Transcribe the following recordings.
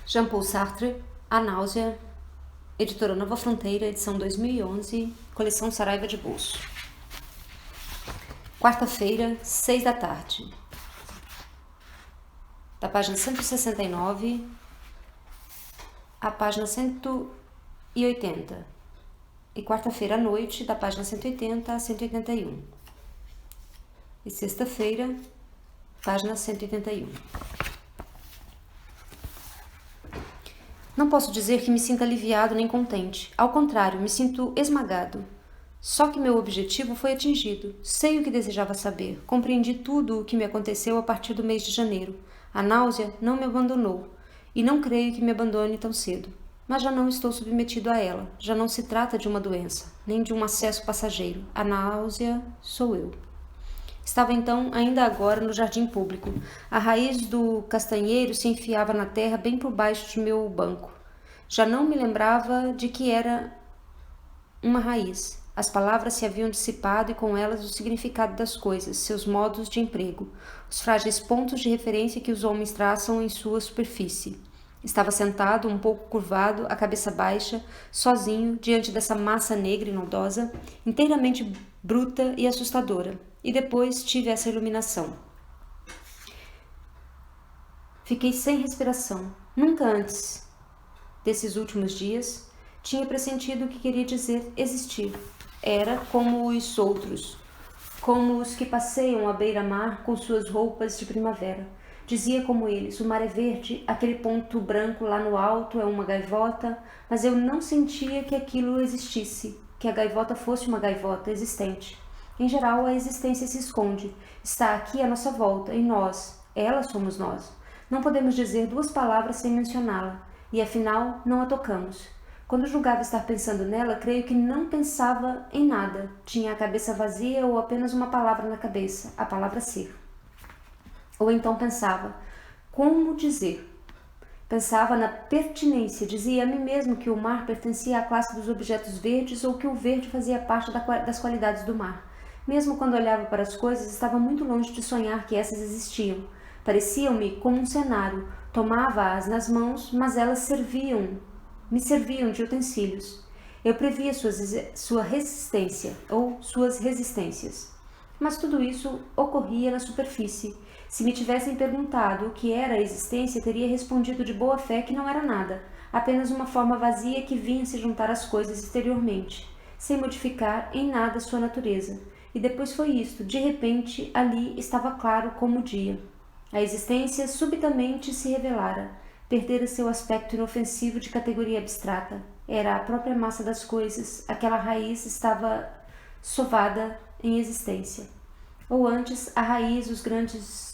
Jean-Paul Sartre, A Náusea, editora Nova Fronteira, edição 2011, coleção Saraiva de Bolso. Quarta-feira, 6 da tarde. Da página 169 à página 180. E quarta-feira à noite, da página 180 a 181. E sexta-feira, página 181. Não posso dizer que me sinta aliviado nem contente. Ao contrário, me sinto esmagado. Só que meu objetivo foi atingido. Sei o que desejava saber. Compreendi tudo o que me aconteceu a partir do mês de janeiro. A náusea não me abandonou. E não creio que me abandone tão cedo. Mas já não estou submetido a ela. Já não se trata de uma doença, nem de um acesso passageiro. A náusea sou eu. Estava então, ainda agora, no jardim público. A raiz do castanheiro se enfiava na terra bem por baixo de meu banco. Já não me lembrava de que era uma raiz. As palavras se haviam dissipado e com elas o significado das coisas, seus modos de emprego, os frágeis pontos de referência que os homens traçam em sua superfície. Estava sentado, um pouco curvado, a cabeça baixa, sozinho, diante dessa massa negra e nodosa, inteiramente bruta e assustadora. E depois tive essa iluminação. Fiquei sem respiração. Nunca antes desses últimos dias tinha pressentido o que queria dizer existir. Era como os outros, como os que passeiam à beira-mar com suas roupas de primavera. Dizia como eles, o mar é verde, aquele ponto branco lá no alto é uma gaivota, mas eu não sentia que aquilo existisse, que a gaivota fosse uma gaivota existente. Em geral, a existência se esconde. Está aqui à nossa volta, em nós. Ela somos nós. Não podemos dizer duas palavras sem mencioná-la. E, afinal, não a tocamos. Quando julgava estar pensando nela, creio que não pensava em nada. Tinha a cabeça vazia ou apenas uma palavra na cabeça, a palavra ser. Ou então pensava, como dizer? Pensava na pertinência, dizia a mim mesmo que o mar pertencia à classe dos objetos verdes ou que o verde fazia parte das qualidades do mar. Mesmo quando olhava para as coisas, estava muito longe de sonhar que essas existiam. Pareciam-me como um cenário. Tomava-as nas mãos, mas elas me serviam de utensílios. Eu previa sua resistência, ou suas resistências. Mas tudo isso ocorria na superfície. Se me tivessem perguntado o que era a existência, teria respondido de boa fé que não era nada, apenas uma forma vazia que vinha se juntar às coisas exteriormente, sem modificar em nada sua natureza. E depois foi isto, de repente, ali estava claro como o dia. A existência subitamente se revelara, perdera seu aspecto inofensivo de categoria abstrata. Era a própria massa das coisas, aquela raiz estava sovada em existência. Ou antes, a raiz,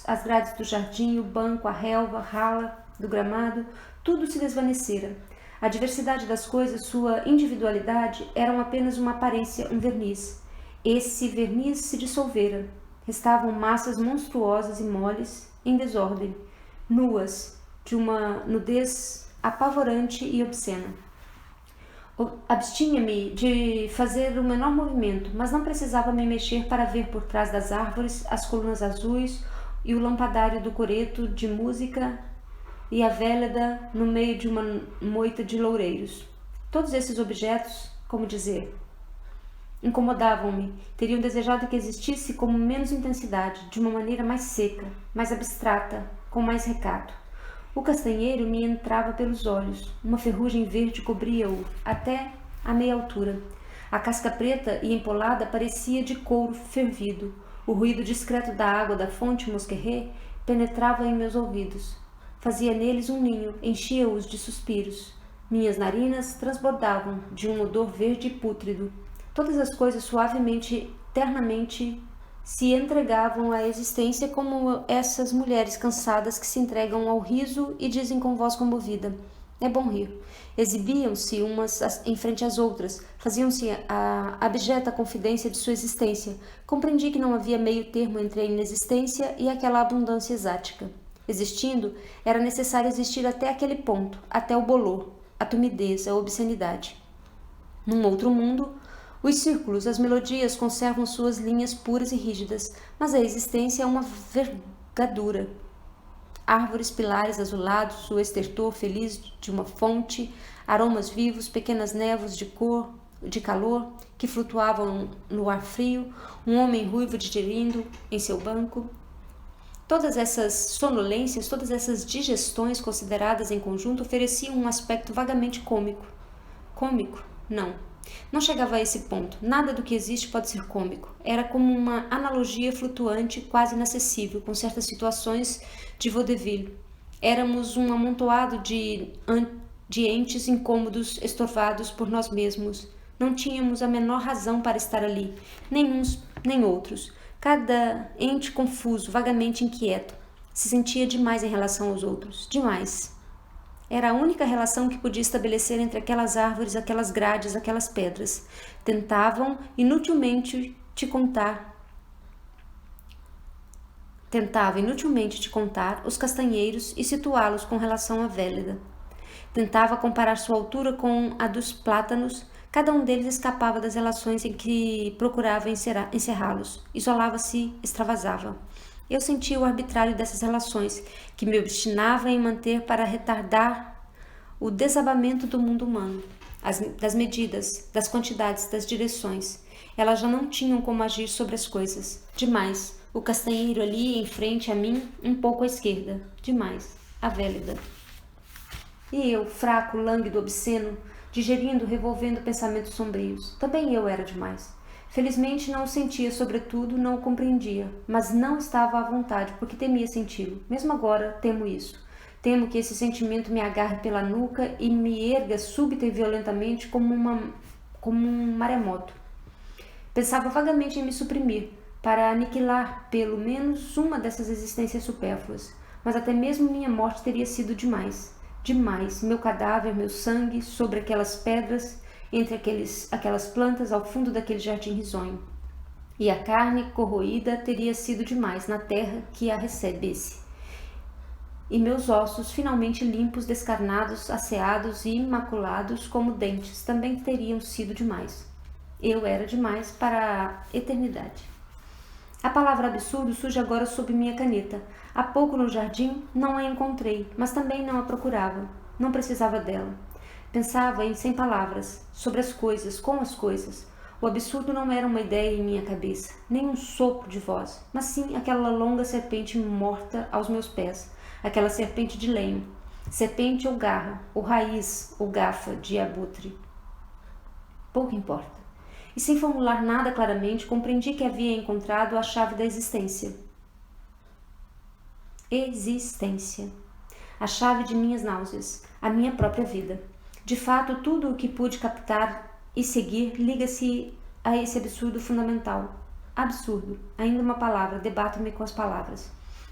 as grades do jardim, o banco, a relva, a rala do gramado, tudo se desvanecera. A diversidade das coisas, sua individualidade, eram apenas uma aparência, um verniz. Esse verniz se dissolvera. Restavam massas monstruosas e moles, em desordem, nuas, de uma nudez apavorante e obscena. Abstinha-me de fazer o menor movimento, mas não precisava me mexer para ver por trás das árvores as colunas azuis e o lampadário do coreto de música e a véleda no meio de uma moita de loureiros. Todos esses objetos, como dizer, incomodavam-me, teriam desejado que existisse com menos intensidade, de uma maneira mais seca, mais abstrata, com mais recato. O castanheiro me entrava pelos olhos, uma ferrugem verde cobria-o até a meia altura. A casca preta e empolada parecia de couro fervido. O ruído discreto da água da fonte Mosquerê penetrava em meus ouvidos. Fazia neles um ninho, enchia-os de suspiros. Minhas narinas transbordavam de um odor verde e pútrido. Todas as coisas suavemente, ternamente, se entregavam à existência como essas mulheres cansadas que se entregam ao riso e dizem com voz comovida, é bom rir. Exibiam-se umas em frente às outras, faziam-se a abjeta confidência de sua existência. Compreendi que não havia meio termo entre a inexistência e aquela abundância exática. Existindo, era necessário existir até aquele ponto, até o bolor, a tumidez, a obscenidade. Num outro mundo, os círculos, as melodias conservam suas linhas puras e rígidas, mas a existência é uma vergadura. árvores, pilares azulados, o estertor feliz de uma fonte, aromas vivos, pequenas névoas de calor que flutuavam no ar frio, um homem ruivo digerindo em seu banco. Todas essas sonolências, todas essas digestões consideradas em conjunto ofereciam um aspecto vagamente cômico. Cômico? Não. Não chegava a esse ponto. Nada do que existe pode ser cômico. Era como uma analogia flutuante, quase inacessível, com certas situações de vaudeville. Éramos um amontoado de entes incômodos, estorvados por nós mesmos. Não tínhamos a menor razão para estar ali, nem uns nem outros. Cada ente confuso, vagamente inquieto, se sentia demais em relação aos outros. Demais. Era a única relação que podia estabelecer entre aquelas árvores, aquelas grades, aquelas pedras. Tentava inutilmente te contar os castanheiros e situá-los com relação à Véleda. Tentava comparar sua altura com a dos plátanos. Cada um deles escapava das relações em que procurava encerrá-los. Isolava-se, extravasava. Eu sentia o arbitrário dessas relações, que me obstinava em manter para retardar o desabamento do mundo humano, das medidas, das quantidades, das direções. Elas já não tinham como agir sobre as coisas. Demais. O castanheiro ali, em frente a mim, um pouco à esquerda. Demais. A Véleda. E eu, fraco, lânguido, obsceno, digerindo, revolvendo pensamentos sombrios. Também eu era demais. Felizmente não o sentia, sobretudo, não o compreendia, mas não estava à vontade, porque temia senti-lo. Mesmo agora, temo isso. Temo que esse sentimento me agarre pela nuca e me erga súbita e violentamente como um maremoto. Pensava vagamente em me suprimir, para aniquilar pelo menos uma dessas existências supérfluas, mas até mesmo minha morte teria sido demais. Demais, meu cadáver, meu sangue, sobre aquelas pedras, entre aquelas plantas, ao fundo daquele jardim risonho. E a carne corroída teria sido demais na terra que a recebesse. E meus ossos, finalmente limpos, descarnados, asseados e imaculados como dentes, também teriam sido demais. Eu era demais para a eternidade. A palavra absurdo surge agora sob minha caneta. Há pouco no jardim não a encontrei, mas também não a procurava. Não precisava dela. Pensava em sem palavras, sobre as coisas, com as coisas. O absurdo não era uma ideia em minha cabeça, nem um sopro de voz, mas sim aquela longa serpente morta aos meus pés, aquela serpente de lenho, serpente ou garra, ou raiz, ou gafa de abutre. Pouco importa. E sem formular nada claramente, compreendi que havia encontrado a chave da existência. Existência. A chave de minhas náuseas, a minha própria vida. De fato, tudo o que pude captar e seguir liga-se a esse absurdo fundamental. Absurdo. Ainda uma palavra, debato-me com as palavras.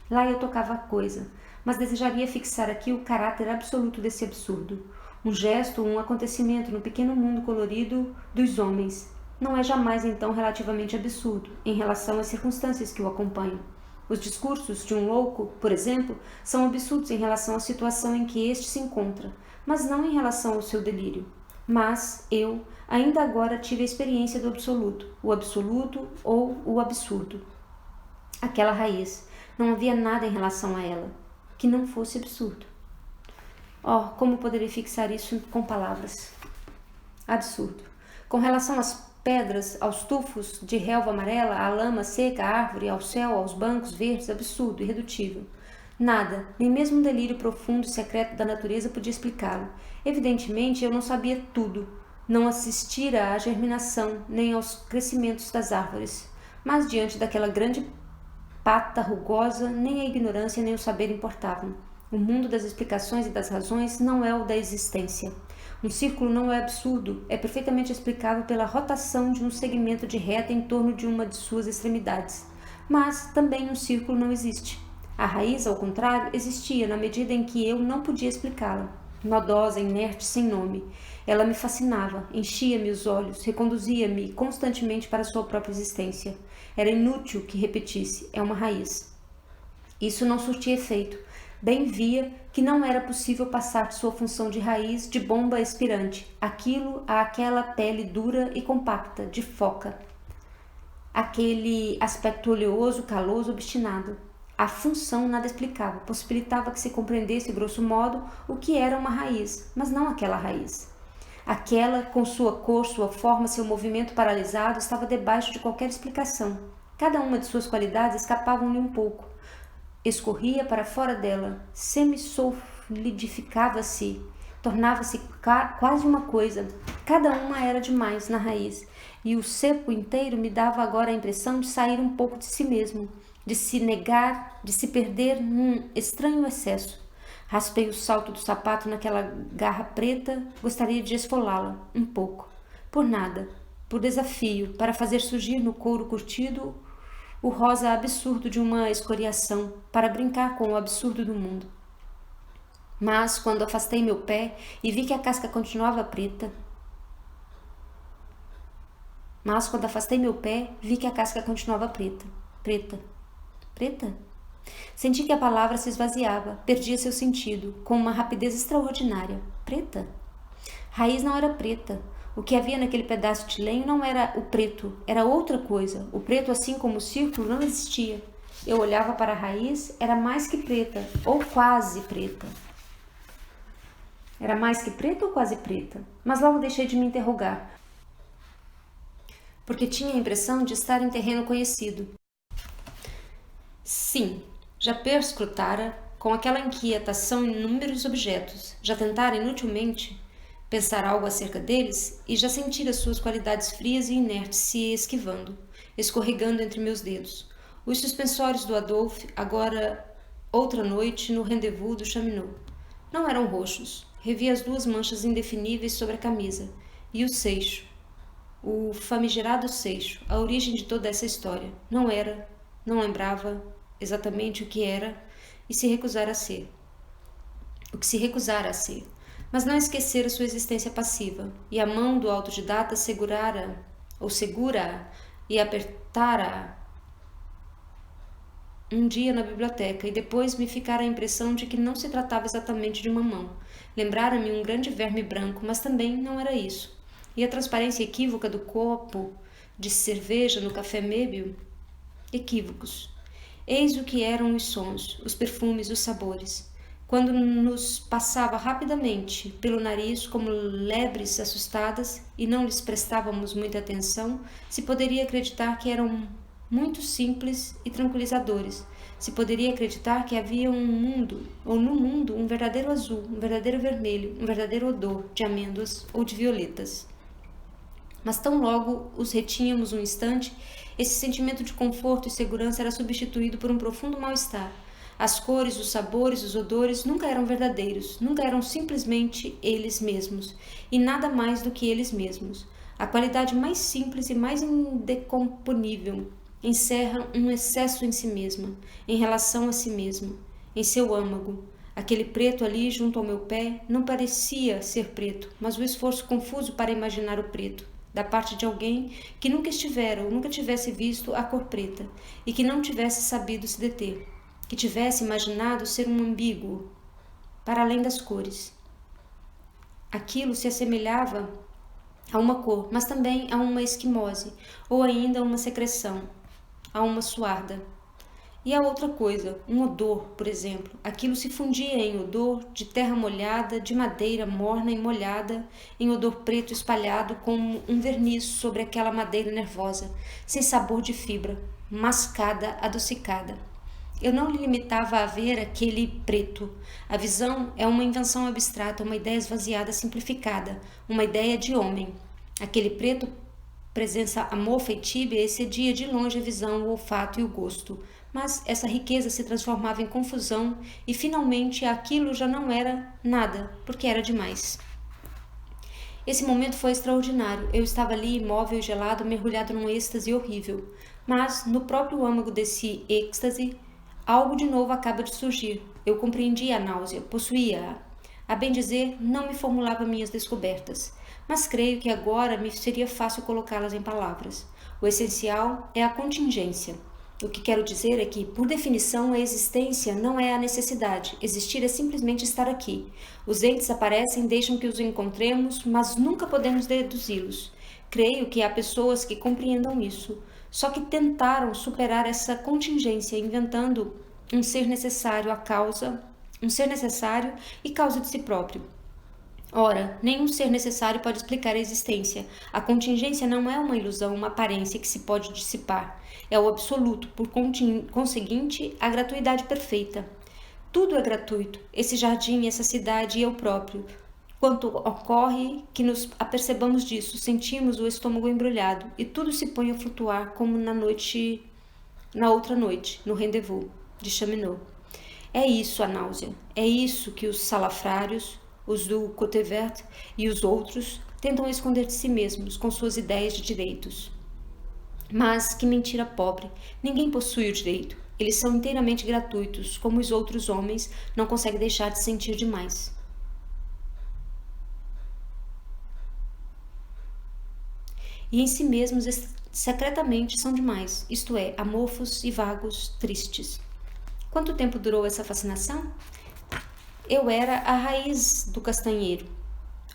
Lá eu tocava a coisa, mas desejaria fixar aqui o caráter absoluto desse absurdo. Um gesto, um acontecimento no pequeno mundo colorido dos homens. Não é jamais, então, relativamente absurdo, em relação às circunstâncias que o acompanham. Os discursos de um louco, por exemplo, são absurdos em relação à situação em que este se encontra, mas não em relação ao seu delírio. Mas eu, ainda agora, tive a experiência do absoluto ou o absurdo. Aquela raiz, não havia nada em relação a ela que não fosse absurdo. Oh, como poderia fixar isso com palavras? Absurdo. Com relação às pedras, aos tufos de relva amarela, à lama seca, à árvore, ao céu, aos bancos verdes, absurdo, irredutível. Nada, nem mesmo um delírio profundo e secreto da natureza podia explicá-lo. Evidentemente, eu não sabia tudo. Não assistira à germinação, nem aos crescimentos das árvores. Mas diante daquela grande pata rugosa, nem a ignorância nem o saber importavam. O mundo das explicações e das razões não é o da existência. Um círculo não é absurdo, é perfeitamente explicável pela rotação de um segmento de reta em torno de uma de suas extremidades. Mas também um círculo não existe. A raiz, ao contrário, existia na medida em que eu não podia explicá-la. Nodosa, inerte, sem nome. Ela me fascinava, enchia-me os olhos, reconduzia-me constantemente para sua própria existência. Era inútil que repetisse, é uma raiz. Isso não surtia efeito. Bem via que não era possível passar de sua função de raiz de bomba expirante, aquilo a aquela pele dura e compacta, de foca. Aquele aspecto oleoso, caloso, obstinado. A função nada explicava, possibilitava que se compreendesse, grosso modo, o que era uma raiz, mas não aquela raiz. Aquela, com sua cor, sua forma, seu movimento paralisado, estava debaixo de qualquer explicação. Cada uma de suas qualidades escapavam-lhe um pouco. Escorria para fora dela, semi-solidificava-se, tornava-se quase uma coisa. Cada uma era demais na raiz, e o cerco inteiro me dava agora a impressão de sair um pouco de si mesmo, de se negar, de se perder num estranho excesso. Raspei o salto do sapato naquela garra preta, gostaria de esfolá-la, um pouco. Por nada, por desafio, para fazer surgir no couro curtido o rosa absurdo de uma escoriação, para brincar com o absurdo do mundo. Mas, quando afastei meu pé e vi que a casca continuava preta... Preta? Senti que a palavra se esvaziava, perdia seu sentido, com uma rapidez extraordinária. Preta? Raiz não era preta. O que havia naquele pedaço de lenho não era o preto, era outra coisa. O preto, assim como o círculo, não existia. Eu olhava para a raiz, era mais que preta, ou quase preta. Era mais que preta ou quase preta? Mas logo deixei de me interrogar, porque tinha a impressão de estar em terreno conhecido. Sim, já perscrutara com aquela inquietação inúmeros objetos, já tentara inutilmente pensar algo acerca deles e já sentira suas qualidades frias e inertes se esquivando, escorregando entre meus dedos. Os suspensórios do Adolphe, agora outra noite no rendezvous do Chaminot. Não eram roxos. Revi as duas manchas indefiníveis sobre a camisa e o seixo, o famigerado seixo, a origem de toda essa história. Não lembrava exatamente o que era e se recusara a ser. O que se recusara a ser. Mas não esquecera sua existência passiva, e a mão do autodidata segura-a e apertara-a um dia na biblioteca, e depois me ficara a impressão de que não se tratava exatamente de uma mão. Lembrara-me um grande verme branco, mas também não era isso. E a transparência equívoca do copo de cerveja no café Mébio? Equívocos. Eis o que eram os sons, os perfumes, os sabores. Quando nos passava rapidamente pelo nariz como lebres assustadas e não lhes prestávamos muita atenção, se poderia acreditar que eram muito simples e tranquilizadores. Se poderia acreditar que havia um mundo, ou no mundo, um verdadeiro azul, um verdadeiro vermelho, um verdadeiro odor de amêndoas ou de violetas. Mas tão logo os retínhamos um instante, esse sentimento de conforto e segurança era substituído por um profundo mal-estar. As cores, os sabores, os odores nunca eram verdadeiros, nunca eram simplesmente eles mesmos, e nada mais do que eles mesmos. A qualidade mais simples e mais indecomponível encerra um excesso em si mesma, em relação a si mesma, em seu âmago. Aquele preto ali junto ao meu pé não parecia ser preto, mas o esforço confuso para imaginar o preto, da parte de alguém que nunca estivera ou nunca tivesse visto a cor preta e que não tivesse sabido se deter, que tivesse imaginado ser um ambíguo, para além das cores. Aquilo se assemelhava a uma cor, mas também a uma esquimose, ou ainda a uma secreção, a uma suarda. E a outra coisa, um odor, por exemplo. Aquilo se fundia em odor de terra molhada, de madeira morna e molhada, em odor preto espalhado como um verniz sobre aquela madeira nervosa, sem sabor de fibra, mascada, adocicada. Eu não lhe limitava a ver aquele preto. A visão é uma invenção abstrata, uma ideia esvaziada, simplificada, uma ideia de homem. Aquele preto, presença amorfa e tíbia, excedia de longe a visão, o olfato e o gosto. Mas essa riqueza se transformava em confusão e, finalmente, aquilo já não era nada, porque era demais. Esse momento foi extraordinário. Eu estava ali, imóvel e gelado, mergulhado num êxtase horrível. Mas, no próprio âmago desse êxtase, algo de novo acaba de surgir. Eu compreendia a náusea, possuía-a. A bem dizer, não me formulava minhas descobertas, mas creio que agora me seria fácil colocá-las em palavras. O essencial é a contingência. O que quero dizer é que, por definição, a existência não é a necessidade. Existir é simplesmente estar aqui. Os entes aparecem, deixam que os encontremos, mas nunca podemos deduzi-los. Creio que há pessoas que compreendam isso, só que tentaram superar essa contingência, inventando um ser necessário e causa de si próprio. Ora, nenhum ser necessário pode explicar a existência. A contingência não é uma ilusão, uma aparência que se pode dissipar. É o absoluto, por conseguinte, a gratuidade perfeita. Tudo é gratuito, esse jardim, essa cidade e eu próprio. Quanto ocorre que nos apercebamos disso, sentimos o estômago embrulhado e tudo se põe a flutuar como na outra noite, no rendezvous de Chaminot. É isso a náusea, é isso que os salafrários, os do Côte Vert e os outros tentam esconder de si mesmos com suas ideias de direitos. Mas que mentira pobre, ninguém possui o direito. Eles são inteiramente gratuitos, como os outros homens não conseguem deixar de sentir demais. E em si mesmos secretamente são demais, isto é, amorfos e vagos, tristes. Quanto tempo durou essa fascinação? Eu era a raiz do castanheiro,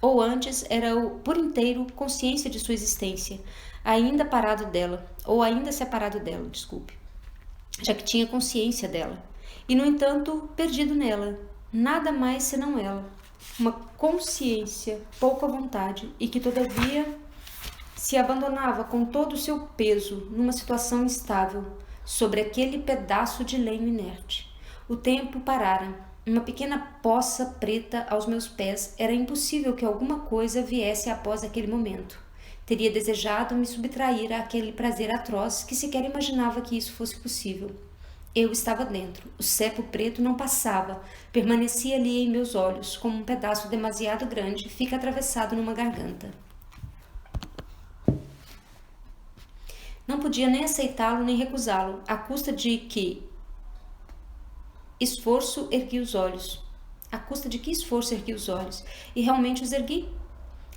ou antes era por inteiro consciência de sua existência, ainda separado dela, desculpe, já que tinha consciência dela, e no entanto perdido nela, nada mais senão ela, uma consciência pouca vontade e que todavia se abandonava com todo o seu peso numa situação instável sobre aquele pedaço de lenho inerte. O tempo parara. Uma pequena poça preta aos meus pés. Era impossível que alguma coisa viesse após aquele momento. Teria desejado me subtrair àquele prazer atroz que sequer imaginava que isso fosse possível. Eu estava dentro. O cepo preto não passava. Permanecia ali em meus olhos, como um pedaço demasiado grande fica atravessado numa garganta. Não podia nem aceitá-lo nem recusá-lo, à custa de que esforço ergui os olhos. E realmente os ergui.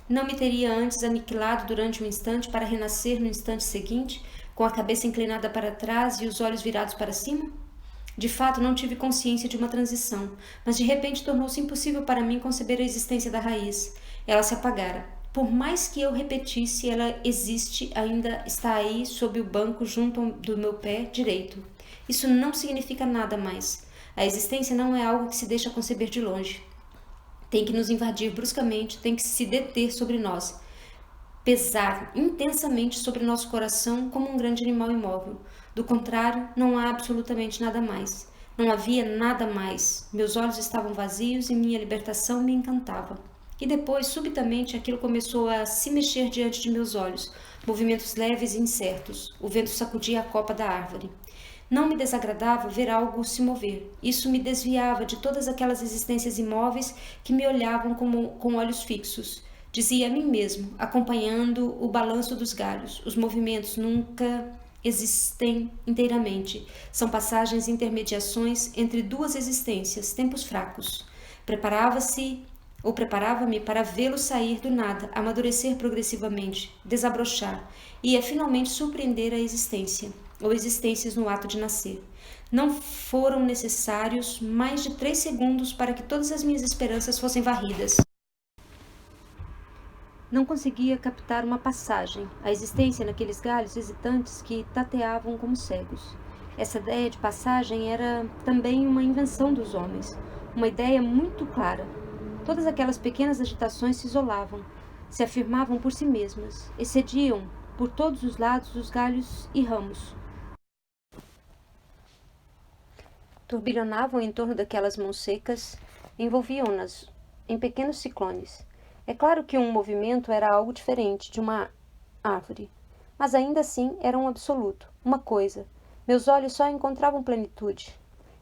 Não me teria antes aniquilado durante um instante para renascer no instante seguinte, com a cabeça inclinada para trás e os olhos virados para cima? De fato, não tive consciência de uma transição, mas de repente tornou-se impossível para mim conceber a existência da raiz. Ela se apagara. Por mais que eu repetisse, ela existe, ainda está aí sob o banco junto do meu pé direito. Isso não significa nada mais. A existência não é algo que se deixa conceber de longe. Tem que nos invadir bruscamente, tem que se deter sobre nós, pesar intensamente sobre nosso coração como um grande animal imóvel. Do contrário, não há absolutamente nada mais. Não havia nada mais. Meus olhos estavam vazios e minha libertação me encantava. E depois, subitamente, aquilo começou a se mexer diante de meus olhos, movimentos leves e incertos. O vento sacudia a copa da árvore. Não me desagradava ver algo se mover. Isso me desviava de todas aquelas existências imóveis que me olhavam com olhos fixos. Dizia a mim mesmo, acompanhando o balanço dos galhos. Os movimentos nunca existem inteiramente. São passagens e intermediações entre duas existências, tempos fracos. Preparava-me para vê-lo sair do nada, amadurecer progressivamente, desabrochar, e finalmente surpreender a existência, ou existências no ato de nascer. Não foram necessários mais de 3 segundos para que todas as minhas esperanças fossem varridas. Não conseguia captar uma passagem, a existência naqueles galhos hesitantes que tateavam como cegos. Essa ideia de passagem era também uma invenção dos homens, uma ideia muito clara. Todas aquelas pequenas agitações se isolavam, se afirmavam por si mesmas, excediam por todos os lados os galhos e ramos. Turbilhonavam em torno daquelas mãos secas, envolviam-nas em pequenos ciclones. É claro que um movimento era algo diferente de uma árvore, mas ainda assim era um absoluto, uma coisa. Meus olhos só encontravam plenitude.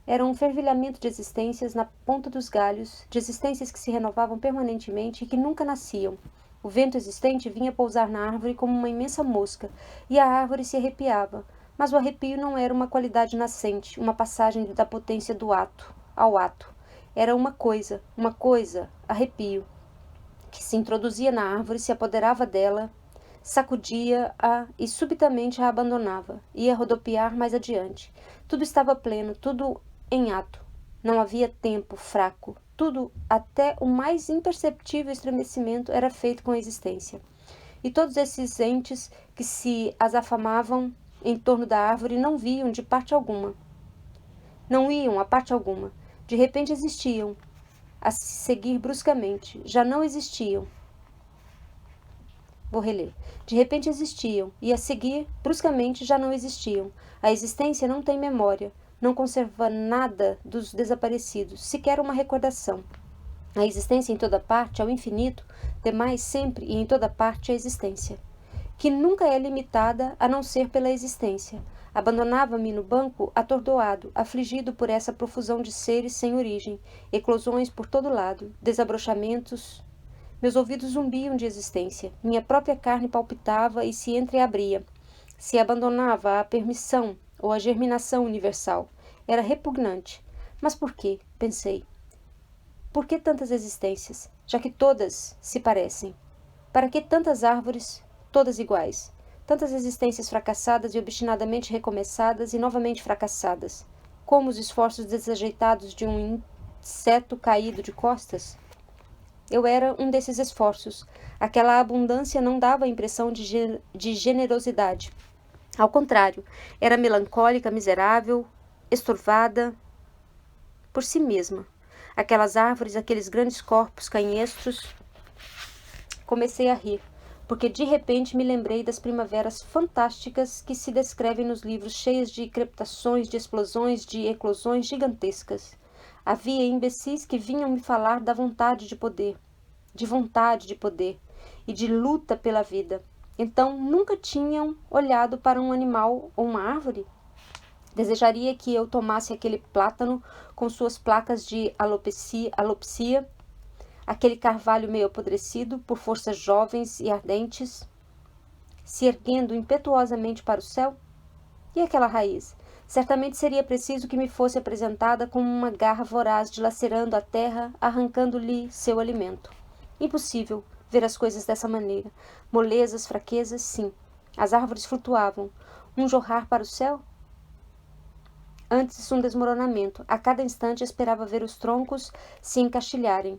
Era um fervilhamento de existências na ponta dos galhos, de existências que se renovavam permanentemente e que nunca nasciam. O vento existente vinha pousar na árvore como uma imensa mosca, e a árvore se arrepiava, mas o arrepio não era uma qualidade nascente, uma passagem da potência do ato ao ato. Era uma coisa, arrepio, que se introduzia na árvore, se apoderava dela, sacudia-a e subitamente a abandonava, ia rodopiar mais adiante. Tudo estava pleno, tudo em ato. Não havia tempo fraco. Tudo, até o mais imperceptível estremecimento, era feito com a existência. E todos esses entes que se azafamavam em torno da árvore não viam de parte alguma. Não iam a parte alguma. De repente existiam, a seguir bruscamente. Já não existiam. Vou reler. De repente existiam, e a seguir, bruscamente, já não existiam. A existência não tem memória, não conserva nada dos desaparecidos, sequer uma recordação. A existência em toda parte, ao infinito, demais sempre e em toda parte a existência, que nunca é limitada a não ser pela existência. Abandonava-me no banco atordoado, afligido por essa profusão de seres sem origem, eclosões por todo lado, desabrochamentos. Meus ouvidos zumbiam de existência, minha própria carne palpitava e se entreabria. Se abandonava a permissão ou a germinação universal. Era repugnante. Mas por quê? Pensei. Por que tantas existências, já que todas se parecem? Para que tantas árvores, todas iguais? Tantas existências fracassadas e obstinadamente recomeçadas e novamente fracassadas? Como os esforços desajeitados de um inseto caído de costas? Eu era um desses esforços. Aquela abundância não dava a impressão de generosidade. Ao contrário, era melancólica, miserável, estorvada por si mesma. Aquelas árvores, aqueles grandes corpos canhestros. Comecei a rir, porque de repente me lembrei das primaveras fantásticas que se descrevem nos livros cheios de crepitações, de explosões, de eclosões gigantescas. Havia imbecis que vinham me falar da vontade de poder e de luta pela vida. Então nunca tinham olhado para um animal ou uma árvore? Desejaria que eu tomasse aquele plátano com suas placas de alopecia, aquele carvalho meio apodrecido por forças jovens e ardentes, se erguendo impetuosamente para o céu? E aquela raiz? Certamente seria preciso que me fosse apresentada como uma garra voraz dilacerando a terra, arrancando-lhe seu alimento. Impossível ver as coisas dessa maneira. Molezas, fraquezas, sim. As árvores flutuavam. Um jorrar para o céu? Antes um desmoronamento. A cada instante esperava ver os troncos se encaixilharem,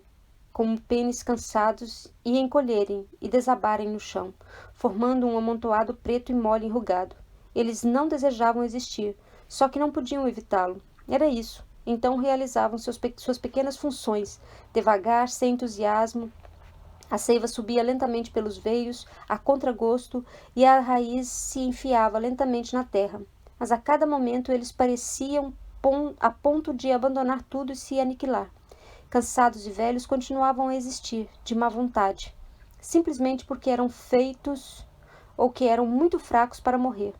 como pênis cansados, e encolherem e desabarem no chão, formando um amontoado preto e mole enrugado. Eles não desejavam existir, só que não podiam evitá-lo. Era isso. Então realizavam suas pequenas funções, devagar, sem entusiasmo. A seiva subia lentamente pelos veios, a contragosto, e a raiz se enfiava lentamente na terra. Mas a cada momento eles pareciam a ponto de abandonar tudo e se aniquilar. Cansados e velhos, continuavam a existir, de má vontade, simplesmente porque eram feitos ou que eram muito fracos para morrer.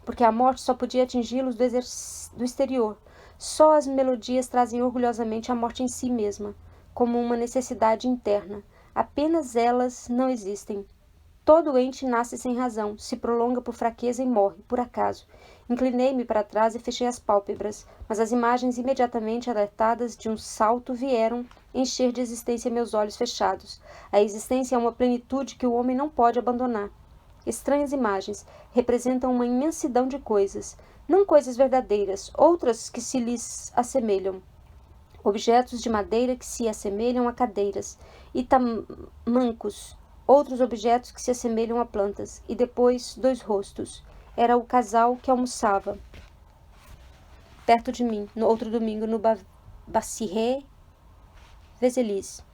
Porque a morte só podia atingi-los do exterior. Só as melodias trazem orgulhosamente a morte em si mesma, como uma necessidade interna. Apenas elas não existem. Todo ente nasce sem razão, se prolonga por fraqueza e morre, por acaso. Inclinei-me para trás e fechei as pálpebras, mas as imagens imediatamente alertadas de um salto vieram encher de existência meus olhos fechados. A existência é uma plenitude que o homem não pode abandonar. Estranhas imagens representam uma imensidão de coisas, não coisas verdadeiras, outras que se lhes assemelham. Objetos de madeira que se assemelham a cadeiras e tamancos, outros objetos que se assemelham a plantas, e depois 2 rostos. Era o casal que almoçava perto de mim, no outro domingo, no Baciré Veselis.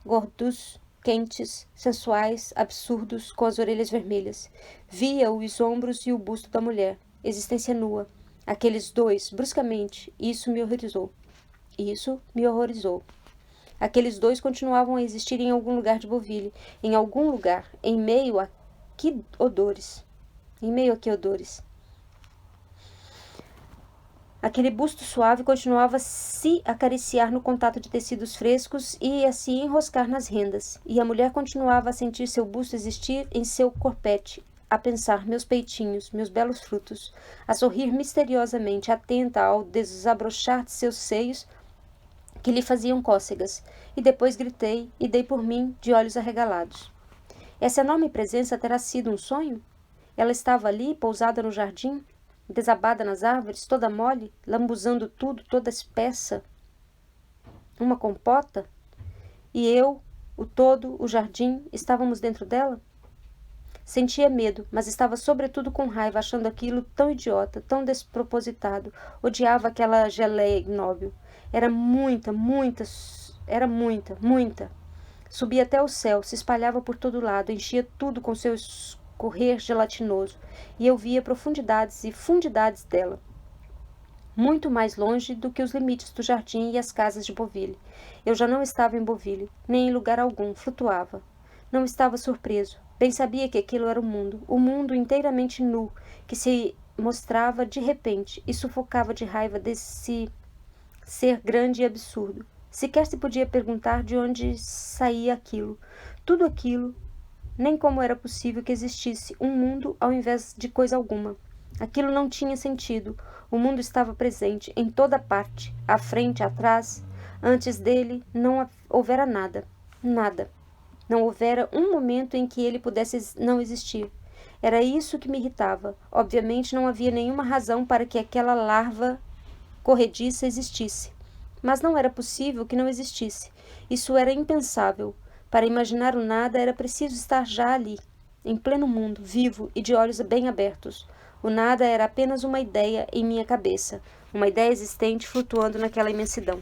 Gordos, quentes, sensuais, absurdos, com as orelhas vermelhas. Via os ombros e o busto da mulher, existência nua. Aqueles 2, bruscamente, isso me horrorizou. Aqueles 2 continuavam a existir em algum lugar de Beauville, em algum lugar, em meio a que odores. Aquele busto suave continuava a se acariciar no contato de tecidos frescos e a se enroscar nas rendas, e a mulher continuava a sentir seu busto existir em seu corpete, a pensar meus peitinhos, meus belos frutos, a sorrir misteriosamente, atenta ao desabrochar de seus seios, que lhe faziam cócegas, e depois gritei e dei por mim de olhos arregalados. Essa enorme presença terá sido um sonho? Ela estava ali, pousada no jardim, desabada nas árvores, toda mole, lambuzando tudo, toda espessa. Uma compota? E eu, o todo, o jardim, estávamos dentro dela? Sentia medo, mas estava sobretudo com raiva, achando aquilo tão idiota, tão despropositado. Odiava aquela geleia ignóbil. Era muita, muita. Subia até o céu, se espalhava por todo lado, enchia tudo com seu escorrer gelatinoso, e eu via profundidades e fundidades dela, muito mais longe do que os limites do jardim e as casas de Beauville. Eu já não estava em Beauville, nem em lugar algum, flutuava. Não estava surpreso. Bem sabia que aquilo era o mundo inteiramente nu, que se mostrava de repente e sufocava de raiva desse ser grande e absurdo. Sequer se podia perguntar de onde saía aquilo. Tudo aquilo, nem como era possível que existisse um mundo ao invés de coisa alguma. Aquilo não tinha sentido. O mundo estava presente, em toda parte, à frente, atrás. Antes dele não houvera nada. Nada. Não houvera um momento em que ele pudesse não existir. Era isso que me irritava. Obviamente não havia nenhuma razão para que aquela larva corrediça existisse. Mas não era possível que não existisse. Isso era impensável. Para imaginar o nada era preciso estar já ali, em pleno mundo, vivo e de olhos bem abertos. O nada era apenas uma ideia em minha cabeça, uma ideia existente flutuando naquela imensidão.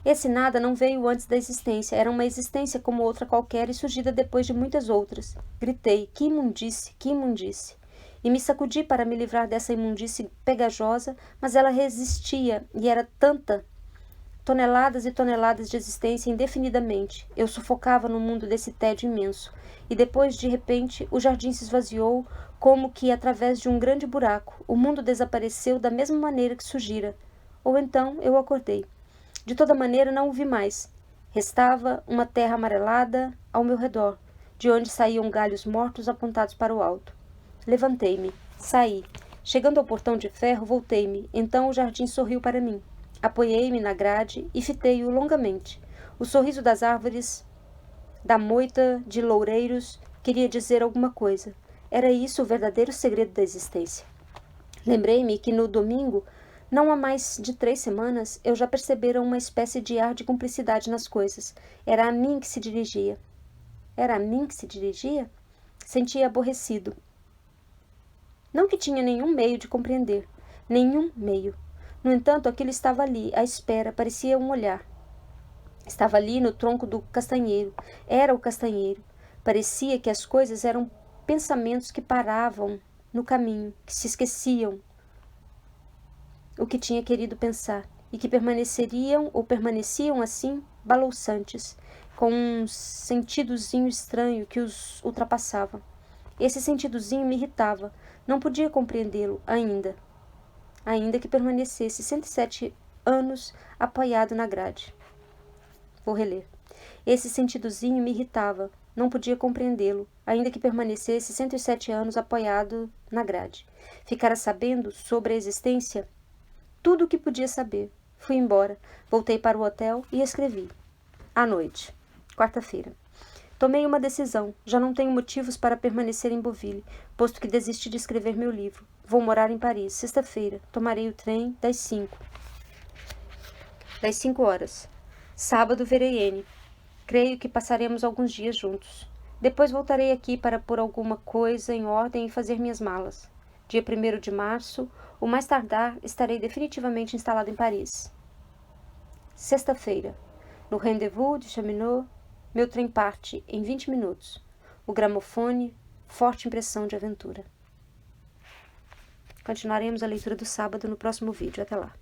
Esse nada não veio antes da existência, era uma existência como outra qualquer e surgida depois de muitas outras. Gritei, que imundície, que imundície! E me sacudi para me livrar dessa imundície pegajosa, mas ela resistia, e era tanta, toneladas e toneladas de existência indefinidamente. Eu sufocava no mundo desse tédio imenso, e depois, de repente, o jardim se esvaziou, como que através de um grande buraco. O mundo desapareceu da mesma maneira que surgira. Ou então eu acordei. De toda maneira, não o vi mais. Restava uma terra amarelada ao meu redor, de onde saíam galhos mortos apontados para o alto. Levantei-me, saí. Chegando ao portão de ferro, voltei-me. Então o jardim sorriu para mim. Apoiei-me na grade e fitei-o longamente. O sorriso das árvores, da moita de loureiros, queria dizer alguma coisa. Era isso o verdadeiro segredo da existência. Lembrei-me que no domingo, não há mais de 3 semanas, eu já percebera uma espécie de ar de cumplicidade nas coisas. Era a mim que se dirigia. Era a mim que se dirigia? Sentia aborrecido. Não que tinha nenhum meio de compreender. Nenhum meio. No entanto, aquilo estava ali, à espera, parecia um olhar. Estava ali no tronco do castanheiro. Era o castanheiro. Parecia que as coisas eram pensamentos que paravam no caminho, que se esqueciam o que tinha querido pensar, e que permaneciam assim, balouçantes, com um sentidozinho estranho que os ultrapassava. Esse sentidozinho me irritava. Não podia compreendê-lo ainda que permanecesse 107 anos apoiado na grade. Vou reler. Esse sentidozinho me irritava. Não podia compreendê-lo, ainda que permanecesse 107 anos apoiado na grade. Ficara sabendo sobre a existência tudo o que podia saber. Fui embora. Voltei para o hotel e escrevi. À noite. Quarta-feira. Tomei uma decisão. Já não tenho motivos para permanecer em Beauville, posto que desisti de escrever meu livro. Vou morar em Paris. Sexta-feira. Tomarei o trem das 5. Das 5 horas. Sábado verei N. Creio que passaremos alguns dias juntos. Depois voltarei aqui para pôr alguma coisa em ordem e fazer minhas malas. Dia 1º de março, o mais tardar, estarei definitivamente instalado em Paris. Sexta-feira. No Rendezvous de Chaminot, meu trem parte em 20 minutos. O gramofone, forte impressão de aventura. Continuaremos a leitura do sábado no próximo vídeo. Até lá.